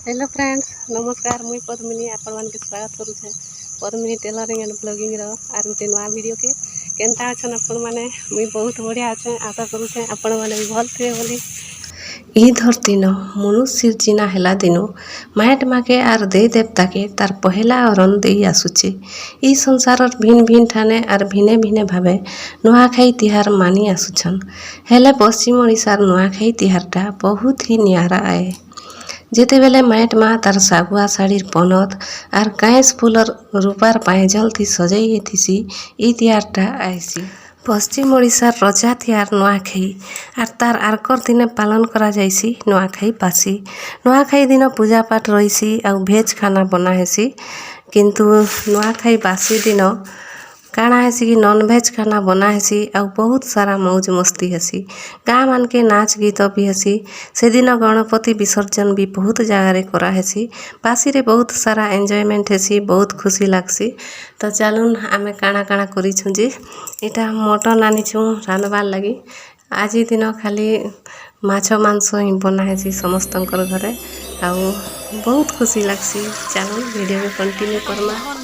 Hello friends नमस्कार मुई पद्मिनी आपण मानके स्वागत करुछे पद्मिनी टेलरिंग एंड ब्लॉगिंग रो आर गोटे नुआ वीडियो के केनता अछन आपण माने मुई बहुत बढ़िया अच्छे आशा करुछे आपण माने भी भल थे बोली। ई धरती न मनुष्य सिर्जना हेला दिनु माट माके आर दे देवता के तार पहला अरन दे आसुचे। ई संसार भिन्न भिन्न ठाने आर भिने भिने भावे नुआखाई तिहार मानी आसुछन। हेले पश्चिम ओडिशार नुआखाई तिहारटा बहुत ही नियारा आए। जेते बेले माट माँ तार सागुआ शाढ़ीर पनत आर काएस फुलर रूपार पायजल थी सजाई थीसी ई तिहारटा आईसी। पश्चिम ओडिशार रजा तिहार नुआखाई आर तार आरकर दिने पालन करा जाइसी नुआखाई बासी। नुआखाई दिन पूजा पाठ रहीसी आउ भेज खाना बना हेसी किंतु नुआखाई बासी दिन काଣା हेसी कि नॉनभेज खाना बना हेसी आउ बहुत सारा मौज मस्ती हेसी। गाँ मान के नाच गीत भी हेसी। से दिन गणपति विसर्जन भी बहुत जगार करा हेसी। बासी रे बहुत सारा एंजॉयमेंट हेसी बहुत खुशी लागसी। तो चलून आमे काଣା काଣା करिछु जी इटा मटन आनिछु रांधबार लगी। आज दिन खाली माछ मांस ही बना हेसी समस्तंकर घरे आउ बहुत खुशी लागसी। चलून वीडियो में continue Karma.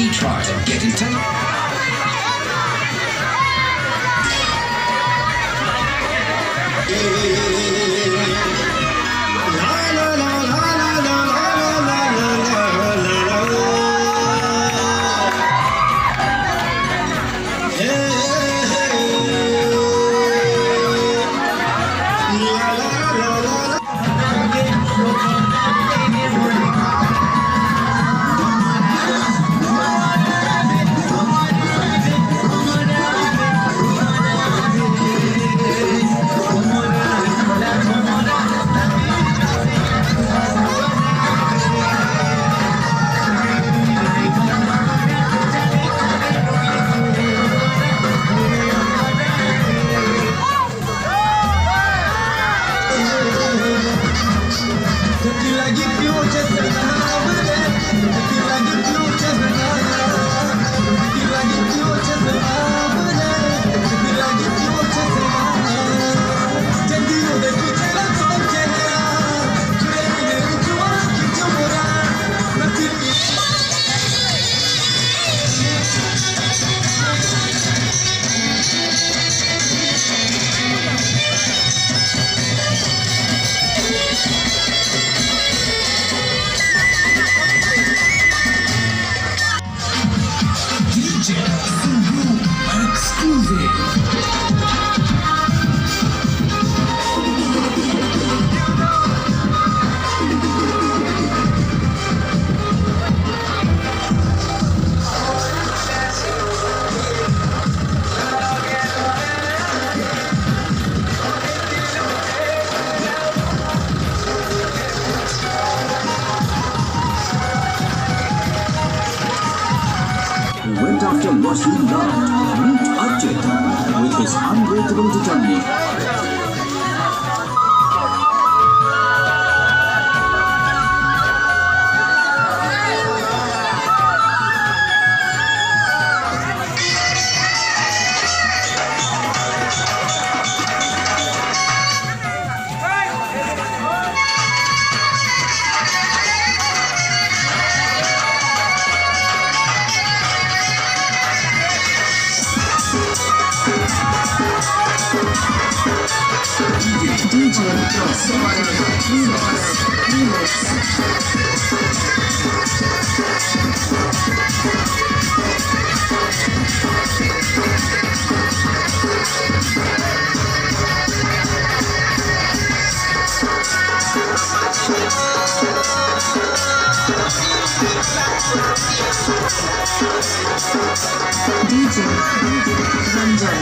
We try to get in touch. Went after what he loved, meet Ajit with his unbreakable determination. DJ Remix. DJ Ranjan.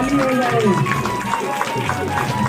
ताली हो जाए।